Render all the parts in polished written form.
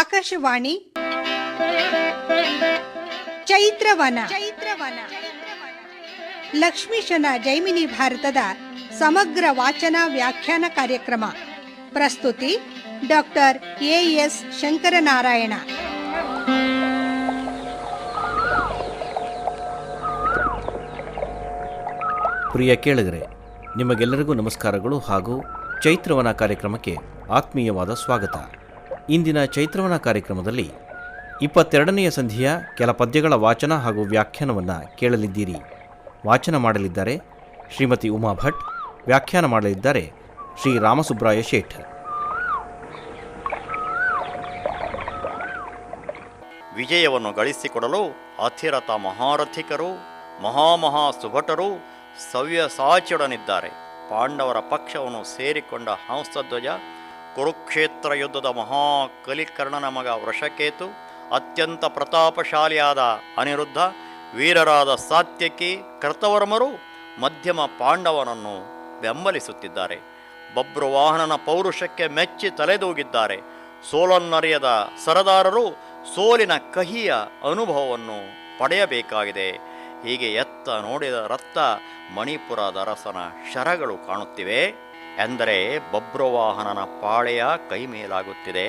ಆಕಾಶವಾಣಿ ಚೈತ್ರವನ ಲಕ್ಷ್ಮೀಶನ ಜೈಮಿನಿ ಭಾರತದ ಸಮಗ್ರ ವಾಚನ ವ್ಯಾಖ್ಯಾನ ಕಾರ್ಯಕ್ರಮ. ಪ್ರಸ್ತುತಿ ಡಾಕ್ಟರ್ ಎಎಸ್ ಶಂಕರನಾರಾಯಣ. ಪ್ರಿಯ ಕೇಳಿಗರೆ, ನಿಮಗೆಲ್ಲರಿಗೂ ನಮಸ್ಕಾರಗಳು ಹಾಗೂ ಚೈತ್ರವನ ಕಾರ್ಯಕ್ರಮಕ್ಕೆ ಆತ್ಮೀಯವಾದ ಸ್ವಾಗತ. ಇಂದಿನ ಚೈತ್ರವನ ಕಾರ್ಯಕ್ರಮದಲ್ಲಿ 22ನೆಯ ಸಂಧಿಯ ಕೆಲ ಪದ್ಯಗಳ ವಾಚನ ಹಾಗೂ ವ್ಯಾಖ್ಯಾನವನ್ನು ಕೇಳಲಿದ್ದೀರಿ. ವಾಚನ ಮಾಡಲಿದ್ದಾರೆ ಶ್ರೀಮತಿ ಉಮಾ ಭಟ್, ವ್ಯಾಖ್ಯಾನ ಮಾಡಲಿದ್ದಾರೆ ಶ್ರೀ ರಾಮಸುಬ್ರಾಯ ಶೇಠ್. ವಿಜಯವನ್ನು ಗಳಿಸಿಕೊಡಲು ಅತಿರಥ ಮಹಾರಥಿಕರು ಮಹಾಮಹಾ ಸುಭಟರು ಸವ್ಯಸಾಚಿಯೊಡನಿದ್ದಾರೆ. ಪಾಂಡವರ ಪಕ್ಷವನ್ನು ಸೇರಿಕೊಂಡ ಹಂಸಧ್ವಜ, ಕುರುಕ್ಷೇತ್ರ ಯುದ್ಧದ ಮಹಾಕಲಿಕರ್ಣನ ಮಗ ವೃಷಕೇತು, ಅತ್ಯಂತ ಪ್ರತಾಪಶಾಲಿಯಾದ ಅನಿರುದ್ಧ, ವೀರರಾದ ಸಾತ್ಯಕಿ, ಕೃತವರ್ಮರು ಮಧ್ಯಮ ಪಾಂಡವನನ್ನು ಬೆಂಬಲಿಸುತ್ತಿದ್ದಾರೆ. ಬಬ್ರುವಾಹನನ ಪೌರುಷಕ್ಕೆ ಮೆಚ್ಚಿ ತಲೆದೂಗಿದ್ದಾರೆ. ಸೋಲನ್ನರಿಯದ ಸರದಾರರು ಸೋಲಿನ ಕಹಿಯ ಅನುಭವವನ್ನು ಪಡೆಯಬೇಕಾಗಿದೆ. ಹೀಗೆ ಎತ್ತ ನೋಡಿದ ರತ್ತ ಮಣಿಪುರದ ಅರಸನ ಶರಗಳು ಕಾಣುತ್ತಿವೆ ಎಂದರೆ ಬಬ್ರುವಾಹನನ ಪಾಳೆಯ ಕೈಮೇಲಾಗುತ್ತಿದೆ.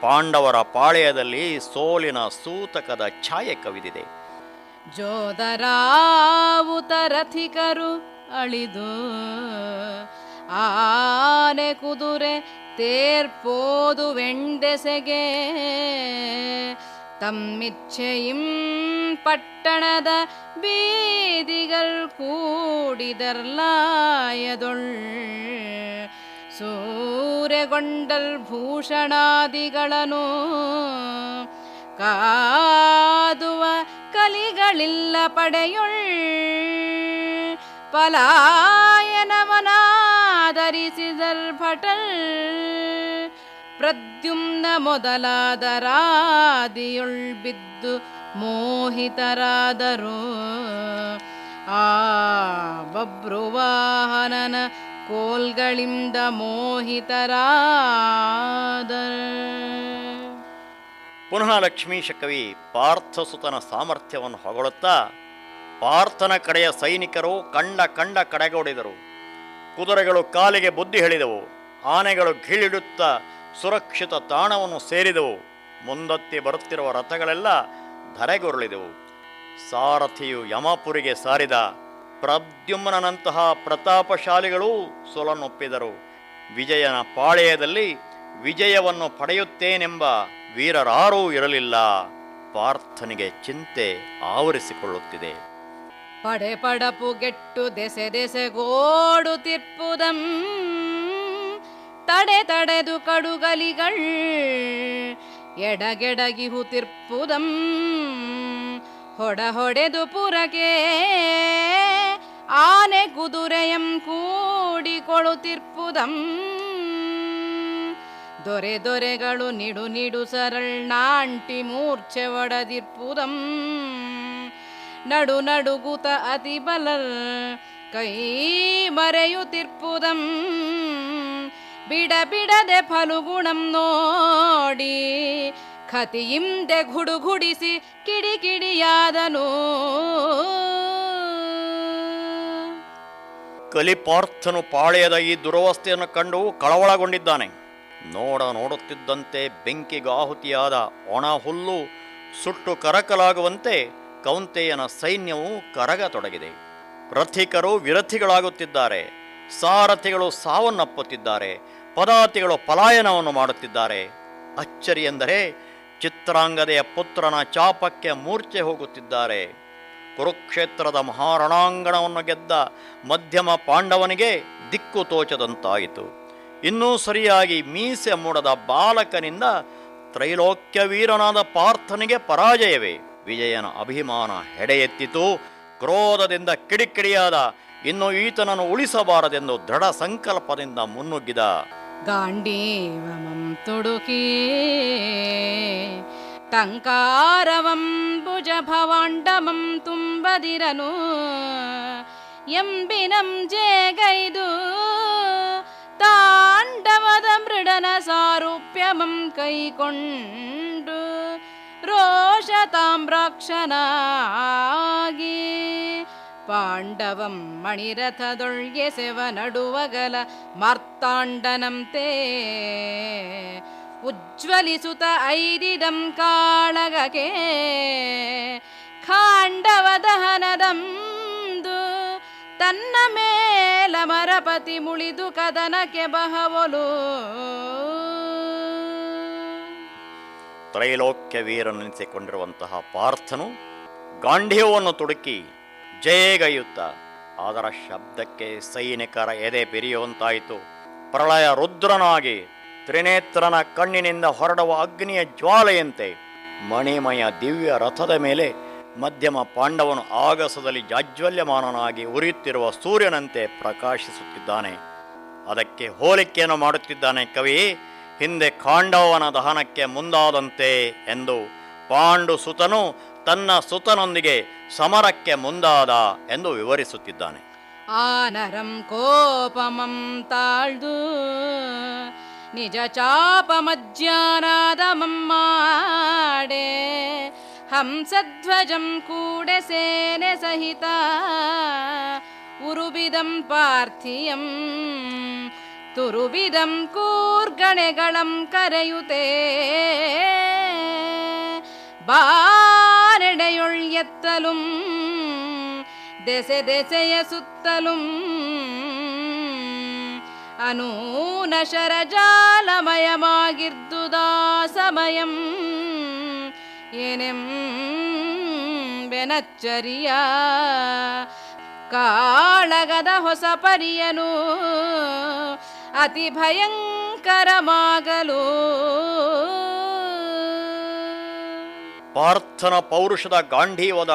ಪಾಂಡವರ ಪಾಳೆಯದಲ್ಲಿ ಸೋಲಿನ ಸೂತಕದ ಛಾಯೆ ಕವಿದಿದೆ. ಜೋದರಾವುತ ರಥಿಕರು ಅಳಿದು ಆನೆ ಕುದುರೆ ತೇರ್ಪೋದು ವೆಂಡೆಸೆಗೆ ತಮ್ಮಿಚ್ಛೆಯಿಂ ಪಟ್ಟಣದ ಬೀದಿಗಳು ಕೂಡಿದರ್ಲಾಯದೊಳ್ ಸೂರ್ಯಗೊಂಡಲ್ ಭೂಷಣಾದಿಗಳನ್ನು ಕಾದುವ ಕಲಿಗಳಿಲ್ಲ ಪಡೆಯೊಳ್ ಪಲಾಯನವನಾದರಿಸಿದರ್ ಭಟಲ್ ಪ್ರದ್ಯುಮ್ನ ಮೊದಲಾದ ರಾದಿಯೊಳ್ ಬಿದ್ದು ಮೋಹಿತರಾದರು. ಆ ಬಬ್ರುವಾಹನನ ಕೋಲ್ಗಳಿಂದ ಮೋಹಿತರಾದರು. ಪುನಃ ಲಕ್ಷ್ಮೀಶ ಕವಿ ಪಾರ್ಥಸುತನ ಸಾಮರ್ಥ್ಯವನ್ನು ಹೊಗಳುತ್ತಾ, ಪಾರ್ಥನ ಕಡೆಯ ಸೈನಿಕರು ಕಂಡ ಕಡೆಗೊಡಿದರು. ಕುದುರೆಗಳು ಕಾಲಿಗೆ ಬುದ್ಧಿ ಹೇಳಿದವು. ಆನೆಗಳು ಘೀಳಿಡುತ್ತಾ ಸುರಕ್ಷಿತ ತಾಣವನ್ನು ಸೇರಿದವು. ಮುಂದತ್ತಿ ಬರುತ್ತಿರುವ ರಥಗಳೆಲ್ಲ ಧರೆಗೊರುಳಿದವು. ಸಾರಥಿಯು ಯಮಪುರಿಗೆ ಸಾರಿದ. ಪ್ರದ್ಯುಮ್ನಂತಹ ಪ್ರತಾಪಶಾಲಿಗಳೂ ಸೋಲನ್ನೊಪ್ಪಿದರು. ವಿಜಯನ ಪಾಳೆಯದಲ್ಲಿ ವಿಜಯವನ್ನು ಪಡೆಯುತ್ತೇನೆಂಬ ವೀರರಾರೂ ಇರಲಿಲ್ಲ. ಪಾರ್ಥನಿಗೆ ಚಿಂತೆ ಆವರಿಸಿಕೊಳ್ಳುತ್ತಿದೆ. ಪಡೆ ಪಡಪುಗೆಟ್ಟು ದೆಸೆದೆಸೆಗೋಡು ತಿರ್ಪುದಂ ತಡೆದು ಕಡುಗಲಿಗಳ್ ಎಡಗೆಡಗಿಹು ತಿರ್ಪುದಂ ಹೊಡೆದು ಪುರಕೆ ಆನೆ ಕುದುರೆಯಂ ಕೂಡಿಕೊಳ್ಳುತ್ತಿರ್ಪುದಂ ದೊರೆಗಳು ನಿಡು ಸರಳ್ ನಾಂಟಿ ಮೂರ್ಛೆ ಒಡದಿರ್ಪುದಂ ನಡುಗುತ ಅತಿ ಬಲರ್ ಕೈ ಮರೆಯುತ್ತಿರ್ಪುದಂ ಬಿಡದೆ ಫಲುಗುಣಂ ನೋಡಿ ಖತಿಯಿಂದೆ ಗುಡುಗುಡಿಸಿ ಕಿಡಿಯಾದನು. ಕಲಿಪಾರ್ಥನು ಪಾಳೆಯದ ಈ ದುರವಸ್ಥೆಯನ್ನು ಕಂಡು ಕಳವಳಗೊಂಡಿದ್ದಾನೆ. ನೋಡುತ್ತಿದ್ದಂತೆ ಬೆಂಕಿಗಾಹುತಿಯಾದ ಒಣ ಹುಲ್ಲು ಸುಟ್ಟು ಕರಕಲಾಗುವಂತೆ ಕೌಂತೆಯನ ಸೈನ್ಯವು ಕರಗತೊಡಗಿದೆ. ರಥಿಕರು ವಿರಥಿಗಳಾಗುತ್ತಿದ್ದಾರೆ. ಸಾರಥಿಗಳು ಸಾವನ್ನಪ್ಪುತ್ತಿದ್ದಾರೆ. ಪದಾತಿಗಳು ಪಲಾಯನವನ್ನು ಮಾಡುತ್ತಿದ್ದಾರೆ. ಅಚ್ಚರಿ ಎಂದರೆ ಚಿತ್ರಾಂಗದೆಯ ಪುತ್ರನ ಚಾಪಕ್ಕೆ ಮೂರ್ಛೆ ಹೋಗುತ್ತಿದ್ದಾರೆ. ಕುರುಕ್ಷೇತ್ರದ ಮಹಾರಣಾಂಗಣವನ್ನು ಗೆದ್ದ ಮಧ್ಯಮ ಪಾಂಡವನಿಗೆ ದಿಕ್ಕು ತೋಚದಂತಾಯಿತು. ಇನ್ನೂ ಸರಿಯಾಗಿ ಮೀಸೆ ಮೂಡದ ಬಾಲಕನಿಂದ ತ್ರೈಲೋಕ್ಯ ವೀರನಾದ ಪಾರ್ಥನಿಗೆ ಪರಾಜಯವೇ. ವಿಜಯನ ಅಭಿಮಾನ ಹೆಡೆಯೆತ್ತಿತು. ಕ್ರೋಧದಿಂದ ಕಿಡಿಕಿಡಿಯಾದ. ಇನ್ನು ಈತನನ್ನು ಉಳಿಸಬಾರದೆಂದು ದೃಢ ಸಂಕಲ್ಪದಿಂದ ಮುನ್ನುಗ್ಗಿದ. ಗಾಂಡೀವಮಂ ತುಡುಕಿ ಟಂಕಾರವಂ ಭುಜ ಭವಾಂಡಮಂ ತುಂಬದಿರನು ಎಂಬಿನಂ ಜೇಗೈದು ತಾಂಡವದ ಮೃಡನ ಸಾರೂಪ್ಯ ನಿಯಮಂ ಕೈಕೊಂಡು ರೋಷ ತಾಮ್ರಾಕ್ಷನಾಗಿ ಪಾಂಡವಂ ಮಣಿರಥದೊಳ್ಗೆ ಸೆವ ನಡುವಗಲ ಮಾರ್ತಾಂಡನಂತೆ ಉಜ್ವಲಿಸುತ್ತ ಐರಿದಂ ಕಾಳಗಕ್ಕೆ ಖಾಂಡವ ದಹನದಂದು ತನ್ನ ಮೇಲ ಮರಪತಿ ಮುಳಿದು ಕದನಕ್ಕೆ ಬಹವಲು ತ್ರೈಲೋಕ್ಯ ವೀರನೆನಿಸಿಕೊಂಡಿರುವಂತಹ ಪಾರ್ಥನು ಗಾಂಧೀವವನ್ನು ತುಡುಕಿ ಜಯಗೈಯುತ್ತ ಅದರ ಶಬ್ದಕ್ಕೆ ಸೈನಿಕರ ಎದೆ ಬಿರಿಯುವಂತಾಯಿತು. ಪ್ರಳಯ ರುದ್ರನಾಗಿ ತ್ರಿನೇತ್ರನ ಕಣ್ಣಿನಿಂದ ಹೊರಡುವ ಅಗ್ನಿಯ ಜ್ವಾಲೆಯಂತೆ ಮಣಿಮಯ ದಿವ್ಯ ರಥದ ಮೇಲೆ ಮಧ್ಯಮ ಪಾಂಡವನು ಆಗಸದಲ್ಲಿ ಜಾಜ್ವಲ್ಯಮಾನನಾಗಿ ಉರಿಯುತ್ತಿರುವ ಸೂರ್ಯನಂತೆ ಪ್ರಕಾಶಿಸುತ್ತಿದ್ದಾನೆ. ಅದಕ್ಕೆ ಹೋಲಿಕೆಯನ್ನು ಮಾಡುತ್ತಿದ್ದಾನೆ ಕವಿ. ಹಿಂದೆ ಖಾಂಡವನ ದಹನಕ್ಕೆ ಮುಂದಾದಂತೆ ಎಂದು ಪಾಂಡು ಸುತನು ತನ್ನ ಸುತನೊಂದಿಗೆ ಸಮರಕ್ಕೆ ಮುಂದಾದ ಎಂದು ವಿವರಿಸುತ್ತಿದ್ದಾನೆ. ಆನರಂ ಕೋಪಮಂ ತಾಳ್ದು ನಿಜ ಚಾಪಮಜ್ಞಾನಾದಮಂ ಮಾಡೆ ಹಂಸಧ್ವಜಂ ಕೂಡೆ ಸೇನೆ ಸಹಿತ ಉರುಬಿದಂ ಪಾರ್ಥಿಯಂ ತುರುಬಿದಂ ಕೂರ್ಗಣೆಗಳಂ ಕರೆಯುತ್ತೇ ಬಾರೆಡೆಯೊಳ್ ಎತ್ತಲುಂ ದೆಸೆ ದೆಸೆಯ ಸುತ್ತಲುಂ ಅನೂನ ಶರಜಾಲಮಯಮಾಗಿರ್ದುದಾ ಸಮಯಂ ಏನೆಂ ಬೆನಚ್ಚರಿಯ ಕಾಳಗದ ಹೊಸ ಪರಿಯನು ಅತಿ ಭಯಂಕರಮಾಗಲು ಪಾರ್ಥನ ಪೌರುಷದ ಗಾಂಧೀವದ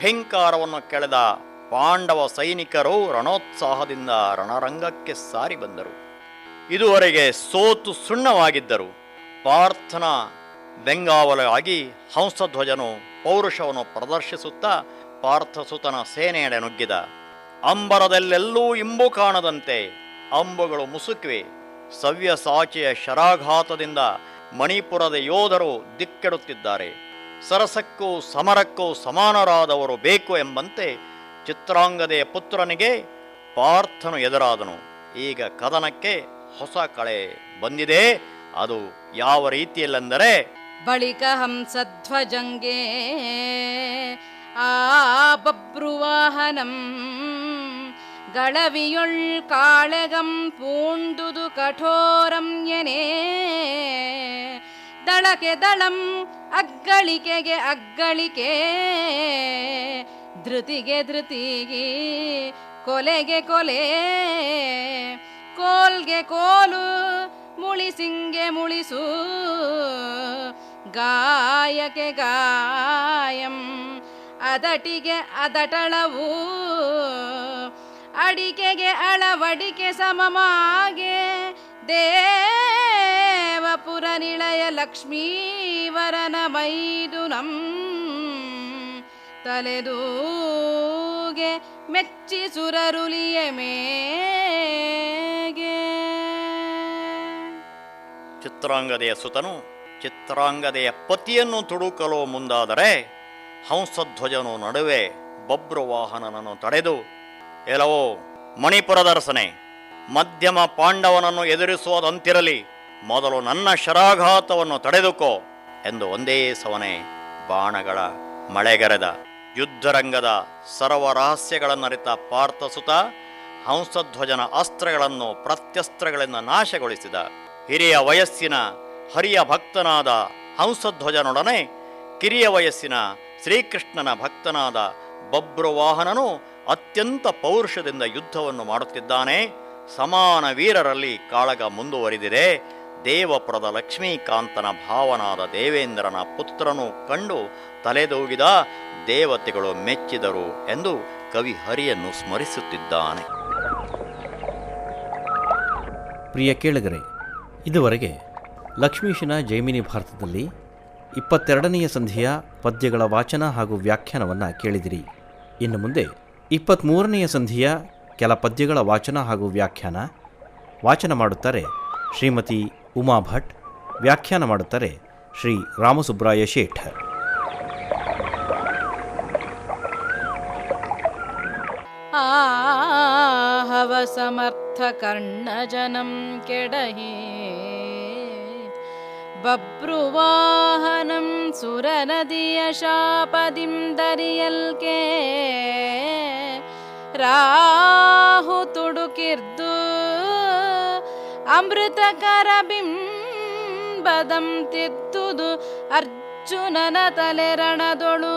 ಠೇಂಕಾರವನ್ನು ಕೆಳೆದ ಪಾಂಡವ ಸೈನಿಕರು ರಣೋತ್ಸಾಹದಿಂದ ರಣರಂಗಕ್ಕೆ ಸಾರಿ ಬಂದರು. ಇದುವರೆಗೆ ಸೋತು ಸುಣ್ಣವಾಗಿದ್ದರು. ಪಾರ್ಥನ ಬೆಂಗಾವಲಾಗಿ ಹಂಸಧ್ವಜನು ಪೌರುಷವನ್ನು ಪ್ರದರ್ಶಿಸುತ್ತಾ ಪಾರ್ಥಸುತನ ಸೇನೆಯಡೆ ನುಗ್ಗಿದ. ಅಂಬರದಲ್ಲೆಲ್ಲೂ ಇಂಬು ಕಾಣದಂತೆ ಅಂಬುಗಳು ಮುಸುಕಿವೆ. ಸವ್ಯಸಾಚಿಯ ಶರಾಘಾತದಿಂದ ಮಣಿಪುರದ ಯೋಧರು ದಿಕ್ಕೆಡುತ್ತಿದ್ದಾರೆ. ಸರಸಕ್ಕೂ ಸಮರಕ್ಕೂ ಸಮಾನರಾದವರು ಬೇಕು ಎಂಬಂತೆ ಚಿತ್ರಾಂಗದೆಯ ಪುತ್ರನಿಗೆ ಪಾರ್ಥನು ಎದುರಾದನು. ಈಗ ಕದನಕ್ಕೆ ಹೊಸ ಕಳೆ ಬಂದಿದೆ. ಅದು ಯಾವ ರೀತಿಯಲ್ಲೆಂದರೆ, ಬಳಿಕ ಹಂಸಧ್ವಜಂಗೆ ಆ ಬಬ್ರುವಾಹನಂ ಗಳವಿಯೊಳ್ ಕಾಳೆಗಂ ಪೂಂಡುದು ಕಠೋರಂ ಎನೆ ದಳಕ್ಕೆ ದಳಂ ಅಗ್ಗಳಿಕೆಗೆ ಅಗ್ಗಳಿಕೆ ಧೃತಿಗೆ ಧೃತಿಗೆ ಕೊಲೆಗೆ ಕೊಲೆ ಕೋಲ್ಗೆ ಕೋಲು ಮುಳಿಸಿಂಗೆ ಮುಳಿಸು ಗಾಯಕ್ಕೆ ಗಾಯಂ ಅದಟಿಗೆ ಅದಟಳವು ಅಡಿಕೆಗೆ ಅಳವಡಿಕೆ ಸಮಮಾಗೆ ದೇವಪುರ ನಿಳಯ ಲಕ್ಷ್ಮೀವರನ ಮೈದುನಂ ತಲೆದೂಗೆ ಮೆಚ್ಚಿ ಸುರರುಲಿಯ ಮೇಗೆ. ಚಿತ್ರಾಂಗದೆಯ ಸುತನು ಚಿತ್ರಾಂಗದೆಯ ಪತಿಯನ್ನು ತುಡುಕಲು ಮುಂದಾದರೆ ಹಂಸಧ್ವಜನು ನಡುವೆ ಬಬ್ರುವಾಹನನನ್ನು ತಡೆದು, ಎಲ್ಲವೋ ಮಣಿಪುರದರಸನೆ, ಮಧ್ಯಮ ಪಾಂಡವನನ್ನು ಎದುರಿಸುವುದಂತಿರಲಿ, ಮೊದಲು ನನ್ನ ಶರಾಘಾತವನ್ನು ತಡೆದುಕೋ ಎಂದು ಒಂದೇ ಸವನೆ ಬಾಣಗಳ ಮಳೆಗರೆದ. ಯುದ್ಧರಂಗದ ಸರ್ವ ರಹಸ್ಯಗಳನ್ನರಿತ ಪಾರ್ಥಸುತ ಹಂಸಧ್ವಜನ ಅಸ್ತ್ರಗಳನ್ನು ಪ್ರತ್ಯಸ್ತ್ರಗಳಿಂದ ನಾಶಗೊಳಿಸಿದ. ಹಿರಿಯ ವಯಸ್ಸಿನ ಹರಿಯ ಭಕ್ತನಾದ ಹಂಸಧ್ವಜನೊಡನೆ ಕಿರಿಯ ವಯಸ್ಸಿನ ಶ್ರೀಕೃಷ್ಣನ ಭಕ್ತನಾದ ಬಬ್ರುವಾಹನನು ಅತ್ಯಂತ ಪೌರುಷದಿಂದ ಯುದ್ಧವನ್ನು ಮಾಡುತ್ತಿದ್ದಾನೆ. ಸಮಾನ ವೀರರಲ್ಲಿ ಕಾಳಗ ಮುಂದುವರಿದಿದೆ. ದೇವಪುರದ ಲಕ್ಷ್ಮೀಕಾಂತನ ಭಾವನಾದ ದೇವೇಂದ್ರನ ಪುತ್ರನು ಕಂಡು ತಲೆದೂಗಿದ. ದೇವತೆಗಳು ಮೆಚ್ಚಿದರು ಎಂದು ಕವಿ ಹರಿಯನ್ನು ಸ್ಮರಿಸುತ್ತಿದ್ದಾನೆ. ಪ್ರಿಯ ಕೇಳುಗರೆ, ಇದುವರೆಗೆ ಲಕ್ಷ್ಮೀಶನ ಜೈಮಿನಿ ಭಾರತದಲ್ಲಿ 22ನೆಯ ಸಂಧಿಯ ಪದ್ಯಗಳ ವಾಚನ ಹಾಗೂ ವ್ಯಾಖ್ಯಾನವನ್ನು ಕೇಳಿದಿರಿ. ಇನ್ನು ಮುಂದೆ 23ನೆಯ ಸಂಧಿಯ ಕೆಲ ಪದ್ಯಗಳ ವಾಚನ ಹಾಗೂ ವ್ಯಾಖ್ಯಾನ ವಾಚನ ಮಾಡುತ್ತಾರೆ ಶ್ರೀಮತಿ ಉಮಾ ಭಟ್, ವ್ಯಾಖ್ಯಾನ ಮಾಡುತ್ತಾರೆ ಶ್ರೀ ರಾಮಸುಬ್ರಾಯ ಶೇಠ. आहव समर्थकर्णजनं केडहि बभ्रुवाहनं सुरनदिय शापदिं दरियल्के राहु तुडुकिर्दु अमृतकरबिंबदं तिद्ದುದು ಅರ್ಜುನನ ತಲೆರಣದೊಳು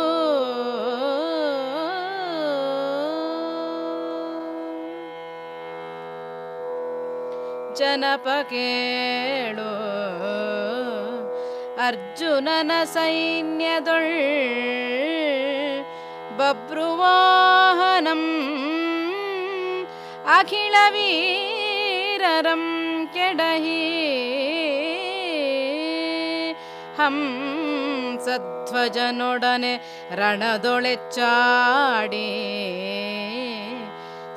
ಜನಪ ಕೇಳು ಅರ್ಜುನನ ಸೈನ್ಯದೊಳ್ ಬಭ್ರುವಾಹನಂ ಅಖಿಲ ವೀರರಂ ಕೆಡಹಿ ಹಂಸಧ್ವಜನೊಡನೆ ರಣದೊಳೆಚ್ಚಾಡಿ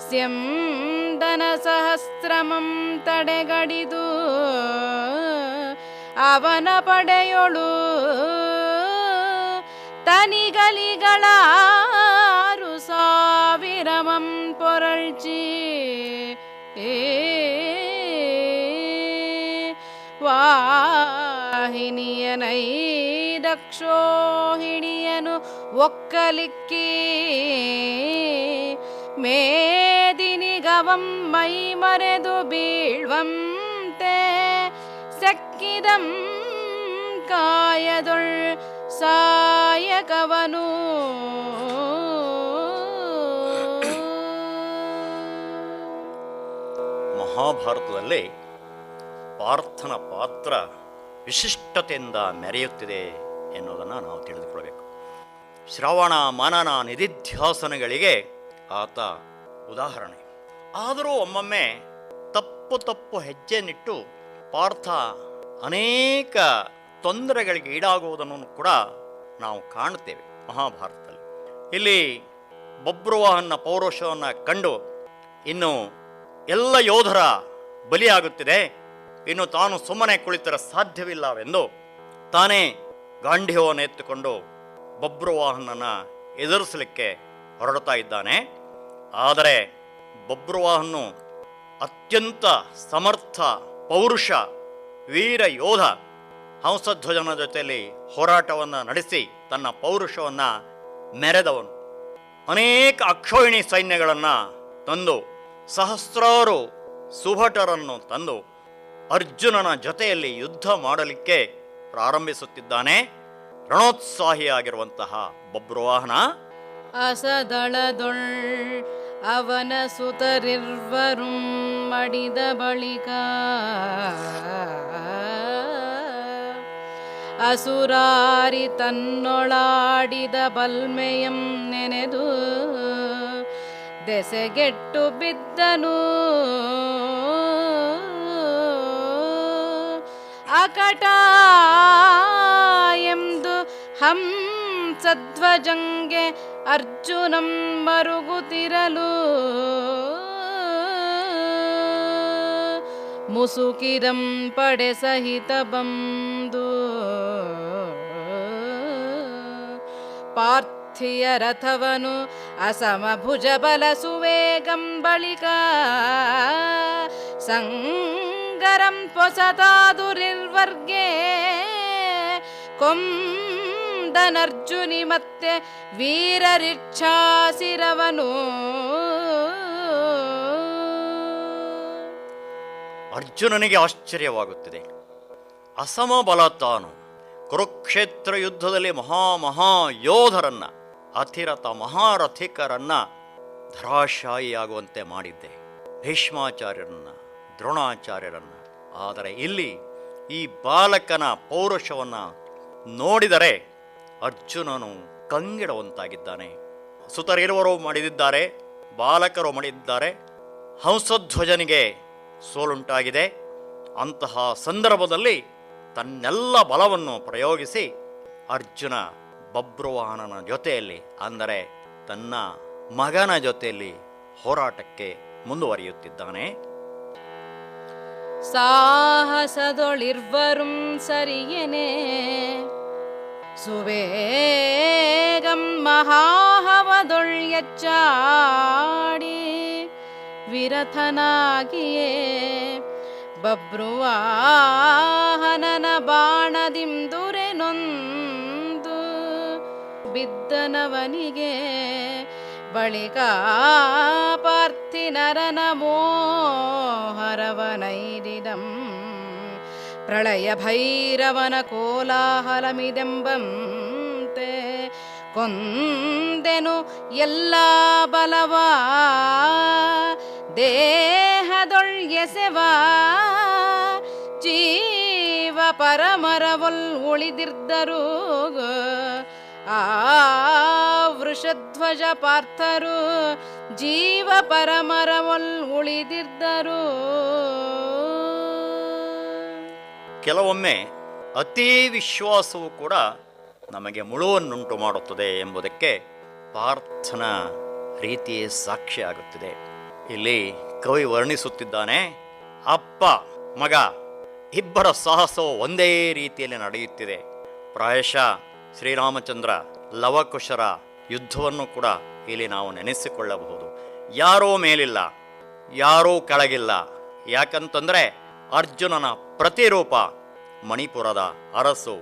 ಸ್ಯಂದನ ಸಹಸ್ರಮಂ ತಡೆಗಡಿದು ಅವನ ಪಡೆಯೊಳು ತನಿಗಲಿಗಳಾರು ಸಾವಿರಮಂ ಪೊರಳ್ಚಿ ವಾಹಿನಿಯನೈ ದಕ್ಷೋಹಿಣಿಯನು ಒಕ್ಕಲಿಕ್ಕಿ ಮೇದಿನಿಗವಂ ಮೈ ಮರೆದು ಬೀಳ್ವಂತೆ ಸಕ್ಕಿದಂ ಕಾಯದೊಳ್ ಸಾಯಕವನು ಮಹಾಭಾರತದಲ್ಲಿ ಪಾರ್ಥನ ಪಾತ್ರ ವಿಶಿಷ್ಟತೆಯಿಂದ ಮೆರೆಯುತ್ತಿದೆ ಎನ್ನುವುದನ್ನು ನಾವು ತಿಳಿದುಕೊಳ್ಳಬೇಕು. ಶ್ರವಣ ಮನನ ನಿಧಿಧ್ಯಾಸನಗಳಿಗೆ ಆತ ಉದಾಹರಣೆ. ಆದರೂ ಒಮ್ಮೊಮ್ಮೆ ತಪ್ಪು ಹೆಜ್ಜೆನಿಟ್ಟು ಪಾರ್ಥ ಅನೇಕ ತೊಂದರೆಗಳಿಗೆ ಈಡಾಗುವುದನ್ನು ಕೂಡ ನಾವು ಕಾಣುತ್ತೇವೆ ಮಹಾಭಾರತದಲ್ಲಿ. ಇಲ್ಲಿ ಬಭ್ರುವಾಹನ ಪೌರುಷವನ್ನು ಕಂಡು ಇನ್ನು ಎಲ್ಲ ಯೋಧರ ಬಲಿಯಾಗುತ್ತಿದೆ, ಇನ್ನು ತಾನು ಸುಮ್ಮನೆ ಕುಳಿತರೆ ಸಾಧ್ಯವಿಲ್ಲವೆಂದು ತಾನೇ ಗಾಂಡೀವವನ್ನು ಎತ್ತುಕೊಂಡು ಬಭ್ರುವಾಹನನ ಎದುರಿಸಲಿಕ್ಕೆ ಹೊರಡ್ತಾ ಇದ್ದಾನೆ. ಆದರೆ ಬಭ್ರುವಾಹನು ಅತ್ಯಂತ ಸಮರ್ಥ ಪೌರುಷ ವೀರ ಯೋಧ. ಹಂಸಧ್ವಜನ ಜೊತೆಯಲ್ಲಿ ಹೋರಾಟವನ್ನು ನಡೆಸಿ ತನ್ನ ಪೌರುಷವನ್ನು ಮೆರೆದವನು. ಅನೇಕ ಅಕ್ಷೋಹಿಣಿ ಸೈನ್ಯಗಳನ್ನು ತಂದು ಸಹಸ್ರಾರು ಸುಭಟರನ್ನು ತಂದು ಅರ್ಜುನನ ಜೊತೆಯಲ್ಲಿ ಯುದ್ಧ ಮಾಡಲಿಕ್ಕೆ ಪ್ರಾರಂಭಿಸುತ್ತಿದ್ದಾನೆ ರಣೋತ್ಸಾಹಿಯಾಗಿರುವಂತಹ ಬಭ್ರುವಾಹನ. ಅಸದಳದೊಳ್ ಅವನ ಸುತರಿರ್ವರು ಮಡಿದ ಬಳಿಕ ಅಸುರಾರಿ ತನ್ನೊಳಾಡಿದ ಬಲ್ಮೆಯಂ ನೆನೆದು ದೆಸೆಗೆಟ್ಟು ಬಿದ್ದನು. ಅಕಟ ಎಂದು ಹಂಸಧ್ವಜಂಗೆ ಅರ್ಜುನಂ ಮರುಗುತ್ತಿರಲು ಮುಸುಕಿರಂ ಪಡೆ ಸಹಿತ ಬಂದು ಪಾರ್ಥಿಯ ರಥವನು ಅಸಮಭುಜ ಬಲ ಸುವೇಗಂ ಬಳಿಕ ಸಂಗರಂ ಪೊಸತಾದುರಿರ್ವರ್ಗೆ ಕೊಂದನರ್ಜುನಿ ಮತ್ತೆ ವೀರರಿಚ್ಛಾಸಿರವನು. ಅರ್ಜುನನಿಗೆ ಆಶ್ಚರ್ಯವಾಗುತ್ತಿದೆ. ಅಸಮಬಲ ತಾನು ಕುರುಕ್ಷೇತ್ರ ಯುದ್ಧದಲ್ಲಿ ಮಹಾಯೋಧರನ್ನ ಅತಿರಥ ಮಹಾರಥಿಕರನ್ನ ಧರಾಶಾಯಿಯಾಗುವಂತೆ ಮಾಡಿದ್ದೆ, ಭೀಷ್ಮಾಚಾರ್ಯರನ್ನ ದ್ರೋಣಾಚಾರ್ಯರನ್ನ. ಆದರೆ ಇಲ್ಲಿ ಈ ಬಾಲಕನ ಪೌರುಷವನ್ನು ನೋಡಿದರೆ ಅರ್ಜುನನು ಕಂಗೆಡುವಂತಾಗಿದ್ದಾನೆ. ಸುತರಿರುವರು ಮಡಿದಿದ್ದಾರೆ, ಬಾಲಕರು ಮಡಿದಿದ್ದಾರೆ, ಹಂಸಧ್ವಜನಿಗೆ ಸೋಲುಂಟಾಗಿದೆ. ಅಂತಹ ಸಂದರ್ಭದಲ್ಲಿ ತನ್ನೆಲ್ಲ ಬಲವನ್ನು ಪ್ರಯೋಗಿಸಿ ಅರ್ಜುನ ಬಭ್ರುವಾಹನನ ಜೊತೆಯಲ್ಲಿ, ಅಂದರೆ ತನ್ನ ಮಗನ ಜೊತೆಯಲ್ಲಿ ಹೋರಾಟಕ್ಕೆ ಮುಂದುವರಿಯುತ್ತಿದ್ದಾನೆ. സാഹസതൊളിർവരും സരിയനെ സുവേഗം മഹാഹവതൊള്യച്ചാടി വിരഥനാകിയേ ಬಬ್ರುವಾಹನನ ಬಾಣದಿಂದುರೆನೊಂದು ಬಿದ್ದನವನಿಗೆ ಬಳಿಕ ಪಾರ್ಥಿನರನ ಮೋಹರವನೈರಿದಂ ಪ್ರಳಯ ಭೈರವನ ಕೋಲಾಹಲಮಿದೆಂಬಂತೆ ಕೊಂದೆನು ಎಲ್ಲ ಬಲವ ದೇಹದೊಳ್ಯಸೆವ ಜೀವ ಪರಮರವೊಲ್ ಉಳಿದಿರ್ದರು ಆ ವೃಷಧ್ವಜ ಪಾರ್ಥರು ಜೀವ ಪರಮರವೊಲ್ ಉಳಿದಿರ್ದರು. ಕೆಲವೊಮ್ಮೆ ಅತೀ ವಿಶ್ವಾಸವು ಕೂಡ ನಮಗೆ ಮುಳುವನ್ನುಂಟು ಮಾಡುತ್ತದೆ ಎಂಬುದಕ್ಕೆ ಪಾರ್ಥನ ರೀತಿಯೇ ಸಾಕ್ಷಿಯಾಗುತ್ತಿದೆ. ಇಲ್ಲಿ ಕವಿ ವರ್ಣಿಸುತ್ತಿದ್ದಾನೆ, ಅಪ್ಪ ಮಗ ಇಬ್ಬರ ಸಾಹಸವು ಒಂದೇ ರೀತಿಯಲ್ಲಿ ನಡೆಯುತ್ತಿದೆ. ಪ್ರಾಯಶಃ ಶ್ರೀರಾಮಚಂದ್ರ ಲವಕುಶರ ಯುದ್ಧವನ್ನು ಕೂಡ ಇಲ್ಲಿ ನಾವು ನೆನೆಸಿಕೊಳ್ಳಬಹುದು. ಯಾರೂ ಮೇಲಿಲ್ಲ, ಯಾರೂ ಕೆಳಗಿಲ್ಲ. ಯಾಕಂತಂದರೆ ಅರ್ಜುನನ ಪ್ರತಿರೂಪ ಮಣಿಪುರದ ಅರಸು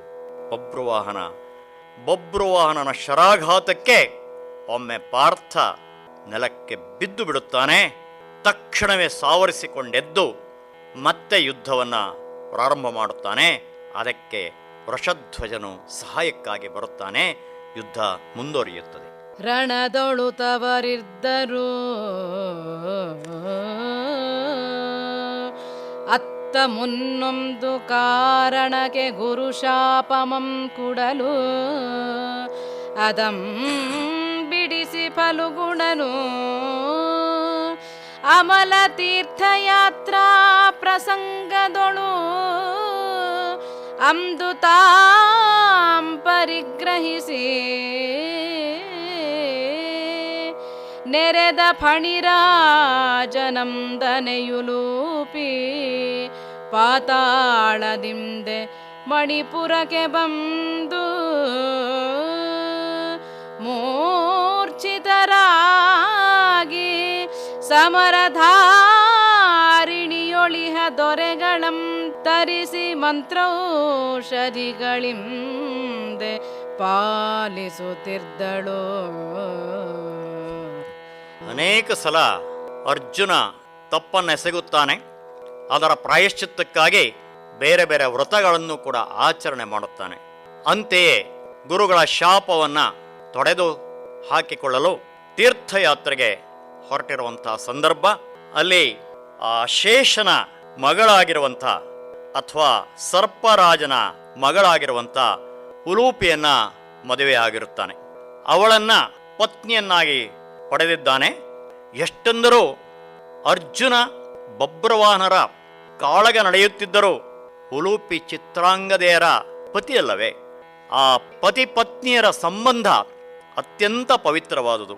ಬಬ್ರುವಾಹನ. ಬಬ್ರುವಾಹನನ ಶರಾಘಾತಕ್ಕೆ ಒಮ್ಮೆ ಪಾರ್ಥ ನೆಲಕ್ಕೆ ಬಿದ್ದು ಬಿಡುತ್ತಾನೆ. ತಕ್ಷಣವೇ ಸಾವರಿಸಿಕೊಂಡೆದ್ದು ಮತ್ತೆ ಯುದ್ಧವನ್ನು ಪ್ರಾರಂಭ ಮಾಡುತ್ತಾನೆ. ಅದಕ್ಕೆ ವೃಷಧ್ವಜನು ಸಹಾಯಕ್ಕಾಗಿ ಬರುತ್ತಾನೆ. ಯುದ್ಧ ಮುಂದುವರಿಯುತ್ತದೆ. ರಣದೊಳು ತವರಿದ್ದರು ಅತ್ತ ಮುನ್ನೊಂದು ಕಾರಣಕ್ಕೆ ಗುರು ಶಾಪಮಂ ಕುಡಲು ಅದಂ ಬಿಡಿಸಿ ಫಲುಗುಣನು ಅಮಲ ತೀರ್ಥಯಾತ್ರಾ ಪ್ರಸಂಗದೊಳು ಅಂದು ತಾಂ ಪರಿಗ್ರಹಿಸಿ ನೆರೆದ ಫಣಿರಾಜನಂದನೆಯುಲೂಪಿ ಪಾತಾಳದಿಂದೆ ಮಣಿಪುರಕ್ಕೆ ಬಂದು ಮೂರ್ಛಿತರಾಗಿ ಸಮರಧಾರಿಣಿಯೊಳಿಹ ದೊರೆಗಳಂ ತರಿಸಿ ಮಂತ್ರೌಷಧಿಗಳಿಂದೆ ಪಾಲಿಸುತ್ತಿದ್ದಳು. ಅನೇಕ ಸಲ ಅರ್ಜುನ ತಪ್ಪನ್ನೆಸಗುತ್ತಾನೆ. ಅದರ ಪ್ರಾಯಶ್ಚಿತ್ತಕ್ಕಾಗಿ ಬೇರೆ ಬೇರೆ ವ್ರತಗಳನ್ನು ಕೂಡ ಆಚರಣೆ ಮಾಡುತ್ತಾನೆ. ಅಂತೆಯೇ ಗುರುಗಳ ಶಾಪವನ್ನು ತೊಡೆದು ಹಾಕಿಕೊಳ್ಳಲು ತೀರ್ಥಯಾತ್ರೆಗೆ ಹೊರಟಿರುವಂತಹ ಸಂದರ್ಭ, ಅಲ್ಲಿ ಆ ಶೇಷನ ಮಗಳಾಗಿರುವಂಥ ಅಥವಾ ಸರ್ಪರಾಜನ ಮಗಳಾಗಿರುವಂಥ ಉಲೂಪಿಯನ್ನ ಮದುವೆಯಾಗಿರುತ್ತಾನೆ. ಅವಳನ್ನ ಪತ್ನಿಯನ್ನಾಗಿ ಪಡೆದಿದ್ದಾನೆ. ಎಷ್ಟೆಂದರೂ ಅರ್ಜುನ ಬಬ್ರವಾಹನರ ಕಾಳಗ ನಡೆಯುತ್ತಿದ್ದರೂ ಉಲೂಪಿ ಚಿತ್ರಾಂಗದೆಯರ ಪತಿಯಲ್ಲವೇ. ಆ ಪತಿ ಪತ್ನಿಯರ ಸಂಬಂಧ ಅತ್ಯಂತ ಪವಿತ್ರವಾದುದು.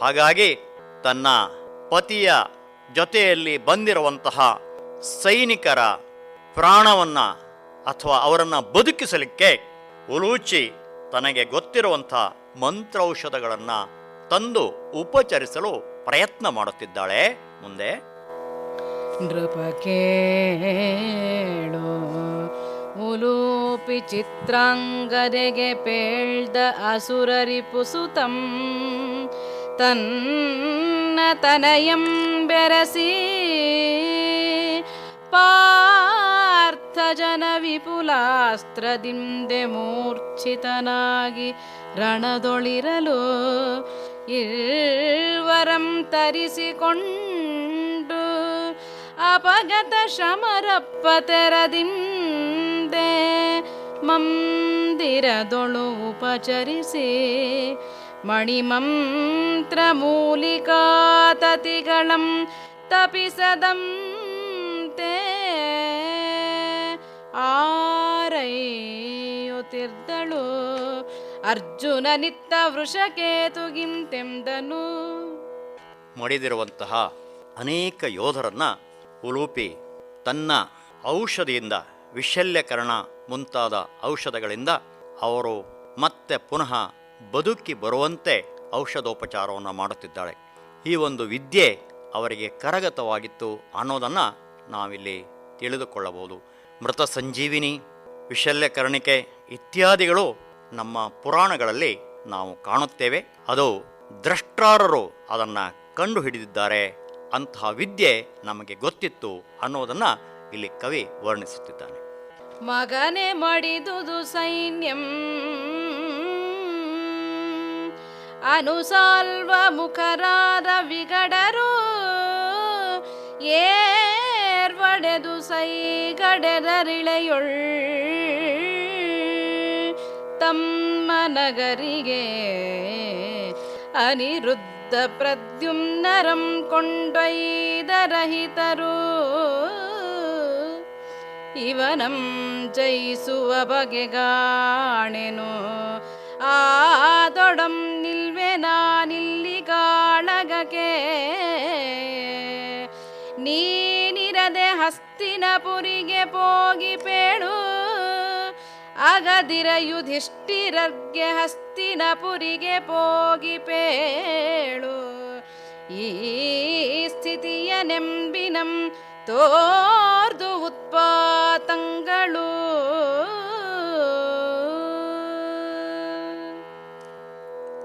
ಹಾಗಾಗಿ ತನ್ನ ಪತಿಯ ಜೊತೆಯಲ್ಲಿ ಬಂದಿರುವಂತಹ ಸೈನಿಕರ ಪ್ರಾಣವನ್ನು ಅಥವಾ ಅವರನ್ನು ಬದುಕಿಸಲಿಕ್ಕೆ ಉಲೂಚಿ ತನಗೆ ಗೊತ್ತಿರುವಂಥ ಮಂತ್ರೌಷಧಗಳನ್ನು ತಂದು ಉಪಚರಿಸಲು ಪ್ರಯತ್ನ ಮಾಡುತ್ತಿದ್ದಾಳೆ. ಮುಂದೆ ನೃಪಕೇಳು ಉಲೂಪಿ ಚಿತ್ರಾಂಗದೆಗೆ ಪೇಳ್ದ ಅಸುರರಿಪುಸುತಂ ತನ್ನ ತನಯಂ ಬೆರಸಿ ಪಾರ್ಥ ಜನ ವಿಪುಲಾಸ್ತ್ರದಿಂದೆ ಮೂರ್ಛಿತನಾಗಿ ರಣದೊಳಿರಲು ಇಲ್ವರಂ ತರಿಸಿಕೊಂಡು ಅಪಗತ ಶಮರಪ್ಪ ತೆರದಿಂದೆ ಮಂದಿರದೊಳು ಉಪಚರಿಸಿ ಮಣಿಮಂತ್ರ ಮೂಲಿಕಾತತಿಗಳಂ ತಪಿಸದಂತೆ ಆರೈಯುತ್ತಿದ್ದಳು. ಅರ್ಜುನನಿತ್ತ ವೃಷಕೇತುಗಿಂತೆಂದನು. ಮಡಿದಿರುವಂತಹ ಅನೇಕ ಯೋಧರನ್ನ ಉಲೂಪಿ ತನ್ನ ಔಷಧಿಯಿಂದ, ವಿಶಲ್ಯಕರಣ ಮುಂತಾದ ಔಷಧಗಳಿಂದ ಅವರು ಮತ್ತೆ ಪುನಃ ಬದುಕಿ ಬರುವಂತೆ ಔಷಧೋಪಚಾರವನ್ನು ಮಾಡುತ್ತಿದ್ದಾಳೆ. ಈ ಒಂದು ವಿದ್ಯೆ ಅವರಿಗೆ ಕರಗತವಾಗಿತ್ತು ಅನ್ನೋದನ್ನು ನಾವಿಲ್ಲಿ ತಿಳಿದುಕೊಳ್ಳಬಹುದು. ಮೃತ ಸಂಜೀವಿನಿ, ವಿಶಲ್ಯಕರಣಿಕೆ ಇತ್ಯಾದಿಗಳು ನಮ್ಮ ಪುರಾಣಗಳಲ್ಲಿ ನಾವು ಕಾಣುತ್ತೇವೆ. ಅದು ದ್ರಷ್ಟಾರರು ಅದನ್ನು ಕಂಡು ಹಿಡಿದಿದ್ದಾರೆ. ಅಂತಹ ವಿದ್ಯೆ ನಮಗೆ ಗೊತ್ತಿತ್ತು ಅನ್ನೋದನ್ನು ಇಲ್ಲಿ ಕವಿ ವರ್ಣಿಸುತ್ತಿದ್ದಾನೆ. ಮಗನೆ ಮಡಿದುದು ಸೈನ್ಯಂ ಅನುಸಾಲ್ವ ಮುಖರಾದ ವಿಗಡರು ಏರ್ವಡೆದು ಸೈಗಡೆದರಿಳೆಯೊಳ್ ತಮ್ಮ ನಗರಿಗೆ ಅನಿರುದ್ಧ ಪ್ರದ್ಯುಮ್ನರಂ ಕೊಂಡೊಯ್ದರಹಿತರು ಇವನಂ ಜಯಿಸುವ ಬಗೆಗಾಣೆನು ಆದೊಡಂ ನಿಲ್ವೆ ನಾನಿಲ್ಲಿಗಾಳಗಕ್ಕೆ ನೀನಿರದೆ ಹಸ್ತಿನಪುರಿಗೆ ಪೋಗಿಪೇಳು ಅಗದಿರ ಯುಧಿಷ್ಠಿರರ್ಗೆ ಹಸ್ತಿನಪುರಿಗೆ ಪೋಗಿಪೇಳು ಈ ಸ್ಥಿತಿಯ ನೆಂಬಿನಂ ತೋರ್ದು ಉತ್ಪಾತಂಗಳು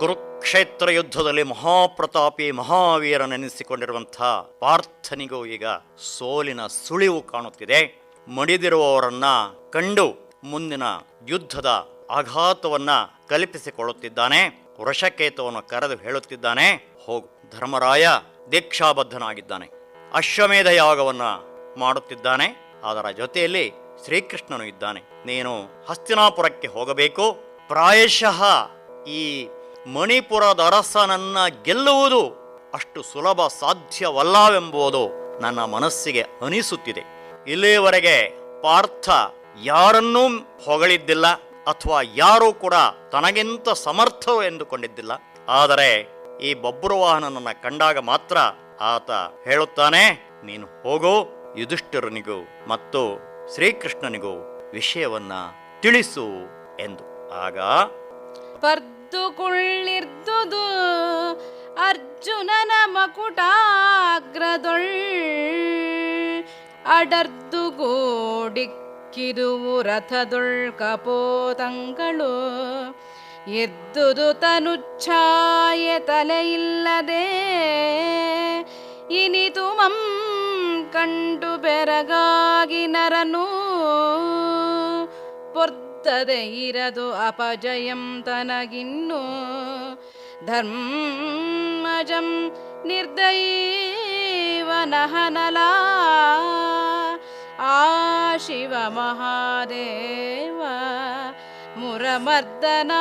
ಕುರುಕ್ಷೇತ್ರ ಯುದ್ಧದಲ್ಲಿ ಮಹಾಪ್ರತಾಪಿ ಮಹಾವೀರನೆನಿಸಿಕೊಂಡಿರುವಂಥ ಪಾರ್ಥನಿಗೂ ಈಗ ಸೋಲಿನ ಸುಳಿವು ಕಾಣುತ್ತಿದೆ. ಮಡಿದಿರುವವರನ್ನ ಕಂಡು ಮುಂದಿನ ಯುದ್ಧದ ಆಘಾತವನ್ನ ಕಲ್ಪಿಸಿಕೊಳ್ಳುತ್ತಿದ್ದಾನೆ. ವೃಷಕೇತುವನ್ನು ಕರೆದು ಹೇಳುತ್ತಿದ್ದಾನೆ, ಹೋಗು. ಧರ್ಮರಾಯ ದೀಕ್ಷಾಬದ್ಧನಾಗಿದ್ದಾನೆ. ಅಶ್ವಮೇಧ ಯಾಗವನ್ನ ಮಾಡುತ್ತಿದ್ದಾನೆ. ಅದರ ಜೊತೆಯಲ್ಲಿ ಶ್ರೀಕೃಷ್ಣನು ಇದ್ದಾನೆ. ನೀನು ಹಸ್ತಿನಾಪುರಕ್ಕೆ ಹೋಗಬೇಕು. ಪ್ರಾಯಶಃ ಈ ಮಣಿಪುರದ ಅರಸನನ್ನ ಗೆಲ್ಲುವುದು ಅಷ್ಟು ಸುಲಭ ಸಾಧ್ಯವಲ್ಲವೆಂಬುದು ನನ್ನ ಮನಸ್ಸಿಗೆ ಅನಿಸುತ್ತಿದೆ. ಇಲ್ಲಿಯವರೆಗೆ ಪಾರ್ಥ ಯಾರನ್ನೂ ಹೊಗಳಿದ್ದಿಲ್ಲ ಅಥವಾ ಯಾರೂ ಕೂಡ ತನಗಿಂತ ಸಮರ್ಥರು ಎಂದುಕೊಂಡಿದ್ದಿಲ್ಲ. ಆದರೆ ಈ ಬಬ್ರುವಾಹನನನ್ನ ಕಂಡಾಗ ಮಾತ್ರ ಆತ ಹೇಳುತ್ತಾನೆ, ನೀನು ಹೋಗು, ಯುಧಿಷ್ಠಿರನಿಗೂ ಮತ್ತು ಶ್ರೀಕೃಷ್ಣನಿಗೂ ವಿಷಯವನ್ನ ತಿಳಿಸು ಎಂದು. ಆಗ ಪರ್ದುಕುಳ್ಳಿರ್ದುದು ಅರ್ಜುನನ ಮಕುಟಾಗ್ರದೊಳ್ ಅಡರ್ದುಗೂಡಿಕ್ಕಿದುವು ರಥದೊಳ್ ಕಪೋತಂಗಳು ಎದ್ದುದು ತನುಚ್ಛಾಯೆ ತಲೆಯಿಲ್ಲದೆ ಇನಿತು ಮಂ ಕಂಡು ಬೆರಗಾಗಿ ನರನು ಪೊರ್ತದೆ ಇರದು ಅಪಜಯಂ ತನಗಿನ್ನು ಧರ್ಮಜಂ ನಿರ್ದೈವನಹನಲ ಆ ಶಿವ ಮಹಾದೇವ ಮುರಮರ್ದನ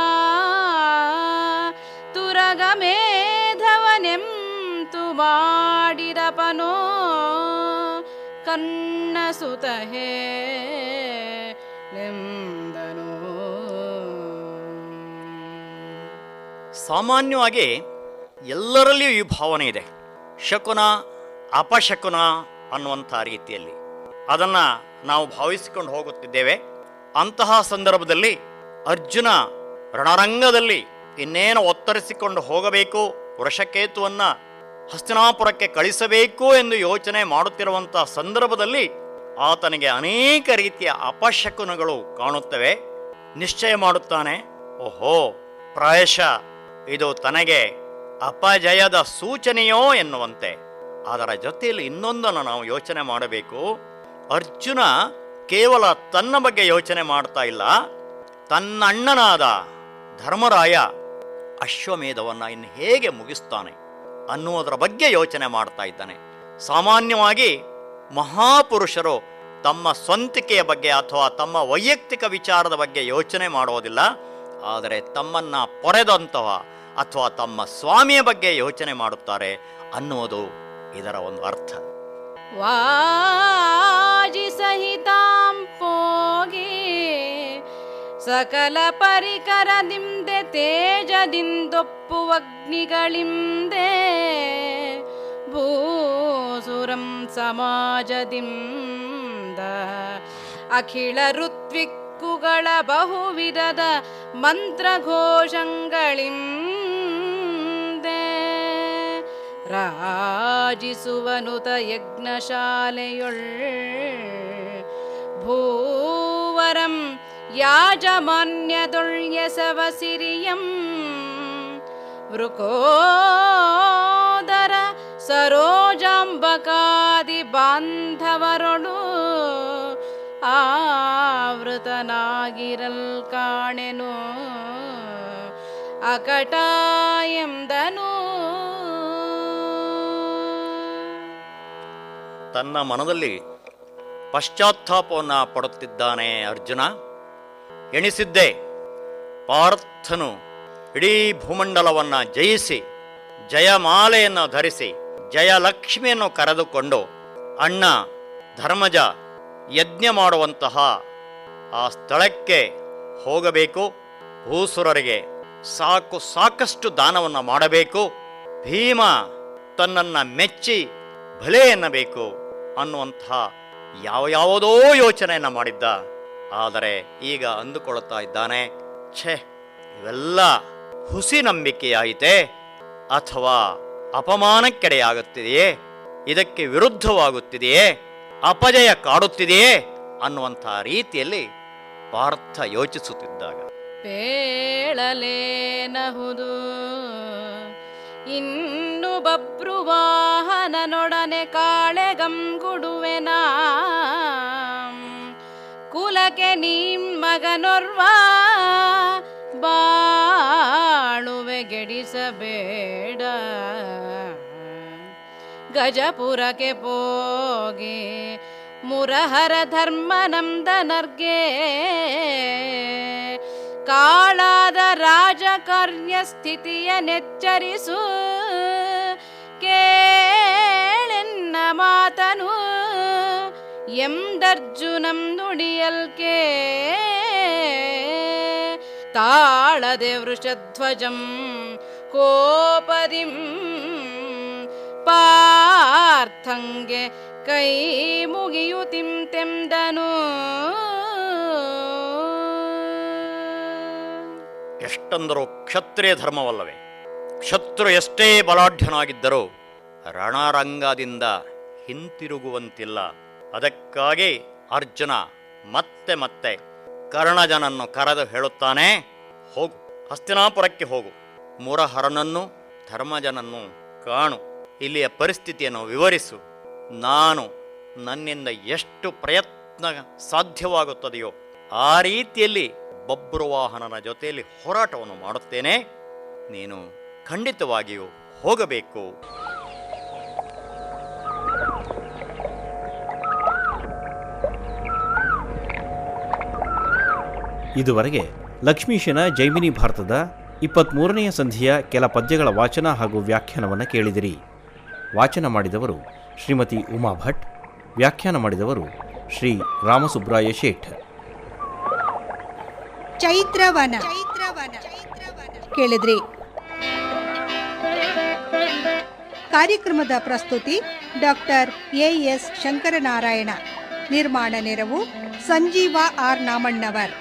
ತುರಗಮೇಧವನೆಂತು ಮಾಡಿದಪನೋ ಕನ್ನ ಸುತ ಹೇಳೆಂದನು. ಸಾಮಾನ್ಯವಾಗಿ ಎಲ್ಲರಲ್ಲಿಯೂ ಈ ಭಾವನೆ ಇದೆ, ಶಕುನ ಅಪಶಕುನ ಅನ್ನುವಂಥ ರೀತಿಯಲ್ಲಿ ಅದನ್ನು ನಾವು ಭಾವಿಸಿಕೊಂಡು ಹೋಗುತ್ತಿದ್ದೇವೆ. ಅಂತಹ ಸಂದರ್ಭದಲ್ಲಿ ಅರ್ಜುನ ರಣರಂಗದಲ್ಲಿ ಇನ್ನೇನು ಒತ್ತರಿಸಿಕೊಂಡು ಹೋಗಬೇಕು, ವೃಷಕೇತುವನ್ನು ಹಸ್ತಿನಾಪುರಕ್ಕೆ ಕಳಿಸಬೇಕು ಎಂದು ಯೋಚನೆ ಮಾಡುತ್ತಿರುವಂಥ ಸಂದರ್ಭದಲ್ಲಿ ಆತನಿಗೆ ಅನೇಕ ರೀತಿಯ ಅಪಶಕುನಗಳು ಕಾಣುತ್ತವೆ. ನಿಶ್ಚಯ ಮಾಡುತ್ತಾನೆ, ಓಹೋ, ಪ್ರಾಯಶಃ ಇದು ತನಗೆ ಅಪಜಯದ ಸೂಚನೆಯೋ ಎನ್ನುವಂತೆ. ಅದರ ಜೊತೆಯಲ್ಲಿ ಇನ್ನೊಂದನ್ನು ನಾವು ಯೋಚನೆ ಮಾಡಬೇಕು. ಅರ್ಜುನ ಕೇವಲ ತನ್ನ ಬಗ್ಗೆ ಯೋಚನೆ ಮಾಡ್ತಾ ಇಲ್ಲ, ತನ್ನ ಅಣ್ಣನಾದ ಧರ್ಮರಾಯ ಅಶ್ವಮೇಧವನ್ನು ಇನ್ನು ಹೇಗೆ ಮುಗಿಸ್ತಾನೆ ಅನ್ನುವುದರ ಬಗ್ಗೆ ಯೋಚನೆ ಮಾಡ್ತಾ ಇದ್ದಾನೆ. ಸಾಮಾನ್ಯವಾಗಿ ಮಹಾಪುರುಷರು ತಮ್ಮ ಸ್ವಂತಿಕೆಯ ಬಗ್ಗೆ ಅಥವಾ ತಮ್ಮ ವೈಯಕ್ತಿಕ ವಿಚಾರದ ಬಗ್ಗೆ ಯೋಚನೆ ಮಾಡೋದಿಲ್ಲ, ಆದರೆ ತಮ್ಮನ್ನು ಪೊರೆದಂತಹ ಅಥವಾ ತಮ್ಮ ಸ್ವಾಮಿಯ ಬಗ್ಗೆ ಯೋಚನೆ ಮಾಡುತ್ತಾರೆ ಅನ್ನುವುದು ಇದರ ಒಂದು ಅರ್ಥ. ವಾಜಿ ಸಹಿತಾಂ ಪೋಗಿ ಸಕಲ ಪರಿಕರದಿಂದೆ ತೇಜದಿಂದೊಪ್ಪುವಗ್ನಿಗಳಿಂದೆ ಭೂಸುರಂ ಸಮಾಜದಿಂದ ಅಖಿಳ ಋತ್ವಿಕ್ಕುಗಳ ಬಹುವಿಧದ ಮಂತ್ರಘೋಷಗಳಿಂದೆ ರಾಜಿಸುವನುತ ಯಜ್ಞಶಾಲೆಯೊಳ್ ಭೂವರಂ ಯಾಜಮಾನ್ಯದೊಳ್ಯಸವ ಸಿರಿಯಂ ವೃಕೋದರ ಸರೋಜಾಂಬಕಾದಿ ಬಾಂಧವರೊಳು ಆವೃತನಾಗಿರಲ್ ಕಾಣೆನು ಅಕಟ ಎಂದನು. ತನ್ನ ಮನದಲ್ಲಿ ಪಶ್ಚಾತ್ತಾಪವನ್ನು ಪಡುತ್ತಿದ್ದಾನೆ ಅರ್ಜುನ. ಎಣಿಸಿದ್ದೆ, ಪಾರ್ಥನು ಇಡೀ ಭೂಮಂಡಲವನ್ನು ಜಯಿಸಿ ಜಯಮಾಲೆಯನ್ನು ಧರಿಸಿ ಜಯಲಕ್ಷ್ಮಿಯನ್ನು ಕರೆದುಕೊಂಡು ಅಣ್ಣ ಧರ್ಮಜ ಯಜ್ಞ ಮಾಡುವಂತಹ ಆ ಸ್ಥಳಕ್ಕೆ ಹೋಗಬೇಕು, ಭೂಸುರರಿಗೆ ಸಾಕಷ್ಟು ದಾನವನ್ನು ಮಾಡಬೇಕು, ಭೀಮ ತನ್ನನ್ನು ಮೆಚ್ಚಿ ಭಲೆ ಎನ್ನಬೇಕು ಅನ್ನುವಂತಹ ಯಾವುದೋ ಯೋಚನೆಯನ್ನು ಮಾಡಿದ್ದ. ಆದರೆ ಈಗ ಅಂದುಕೊಳ್ಳುತ್ತಾ ಇದ್ದಾನೆ, ಛೇ, ಇವೆಲ್ಲ ಹುಸಿ ನಂಬಿಕೆಯಾಯಿತೆ ಅಥವಾ ಅಪಮಾನಕ್ಕೆಡೆಯಾಗುತ್ತಿದೆಯೇ, ಇದಕ್ಕೆ ವಿರುದ್ಧವಾಗುತ್ತಿದೆಯೇ, ಅಪಜಯ ಕಾಡುತ್ತಿದೆಯೇ ಅನ್ನುವಂಥ ರೀತಿಯಲ್ಲಿ ಪಾರ್ಥ ಯೋಚಿಸುತ್ತಿದ್ದಾಗ ಪೇಳಲೇನಹುದು ಇನ್ನು ಬಬ್ರುವಾಹನನೊಡನೆ ಕಾಳೆಗಂಗುಡುವೆನ ಕುಲಕ್ಕೆ ನೀಂ ಮಗನೊರ್ವ ಬಾಳುವೆ ಗೆಡಿಸಬೇಡ ಗಜಪುರಕ್ಕೆ ಪೋಗಿ ಮುರಹರ ಧರ್ಮನಂದನರ್ಗೆ ಕಾಳಾದ ರಾಜಕಾರ್ಯ ಸ್ಥಿತಿಯ ನೆಚ್ಚರಿಸು ಕೇಳೆನ್ನ ಮಾತನು ಎಂದರ್ಜುನಂ ನುಡಿಯಲ್ಕೆ ತಾಳದೆ ವೃಷಧ್ವಜಂ ಕೋಪದಿಂ ಪಾರ್ಥಂಗೆ ಕೈ ಮುಗಿಯುತ್ತಿಂತೆಂದನು. ಎಷ್ಟಂದರೂ ಕ್ಷತ್ರಿಯ ಧರ್ಮವಲ್ಲವೇ? ಶತ್ರು ಎಷ್ಟೇ ಬಲಾಢ್ಯನಾಗಿದ್ದರೂ ರಣರಂಗದಿಂದ ಹಿಂತಿರುಗುವಂತಿಲ್ಲ. ಅದಕ್ಕಾಗಿ ಅರ್ಜುನ ಮತ್ತೆ ಮತ್ತೆ ಕರ್ಣಜನನ್ನು ಕರೆದು ಹೇಳುತ್ತಾನೆ, ಹೋಗು, ಹಸ್ತಿನಾಪುರಕ್ಕೆ ಹೋಗು, ಮುರಹರನನ್ನು ಧರ್ಮಜನನ್ನು ಕಾಣು, ಇಲ್ಲಿಯ ಪರಿಸ್ಥಿತಿಯನ್ನು ವಿವರಿಸು, ನಾನು ನನ್ನಿಂದ ಎಷ್ಟು ಪ್ರಯತ್ನ ಸಾಧ್ಯವಾಗುತ್ತದೆಯೋ ಆ ರೀತಿಯಲ್ಲಿ ಬಬ್ರುವಾಹನನ ಜೊತೆಯಲ್ಲಿ ಹೋರಾಟವನ್ನು ಮಾಡುತ್ತೇನೆ, ನೀನು ಖಂಡಿತವಾಗಿಯೂ ಹೋಗಬೇಕು. ಇದುವರೆಗೆ ಲಕ್ಷ್ಮೀಶನ ಜೈಮಿನಿ ಭಾರತದ 23ನೆಯ ಸಂಧಿಯ ಕೆಲ ಪದ್ಯಗಳ ವಾಚನ ಹಾಗೂ ವ್ಯಾಖ್ಯಾನವನ್ನು ಕೇಳಿದಿರಿ. ವಾಚನ ಮಾಡಿದವರು ಶ್ರೀಮತಿ ಉಮಾ ಭಟ್, ವ್ಯಾಖ್ಯಾನ ಮಾಡಿದವರು ಶ್ರೀ ರಾಮಸುಬ್ರಾಯ ಶೇಠ್. ಚೈತ್ರವನ ಕೇಳಿದ್ರಿ. ಕಾರ್ಯಕ್ರಮದ ಪ್ರಸ್ತುತಿ ಡಾಕ್ಟರ್ ಎಎಸ್ ಶಂಕರನಾರಾಯಣ. ನಿರ್ಮಾಣ ನೆರವು ಸಂಜೀವ ಆರ್ ನಾಮಣ್ಣವರ್.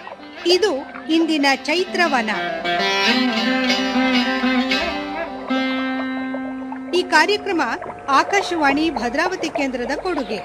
ಇದು ಇಂದಿನ ಚೈತ್ರವನ. ಈ ಕಾರ್ಯಕ್ರಮ ಆಕಾಶವಾಣಿ ಭದ್ರಾವತಿ ಕೇಂದ್ರದ ಕೊಡುಗೆ.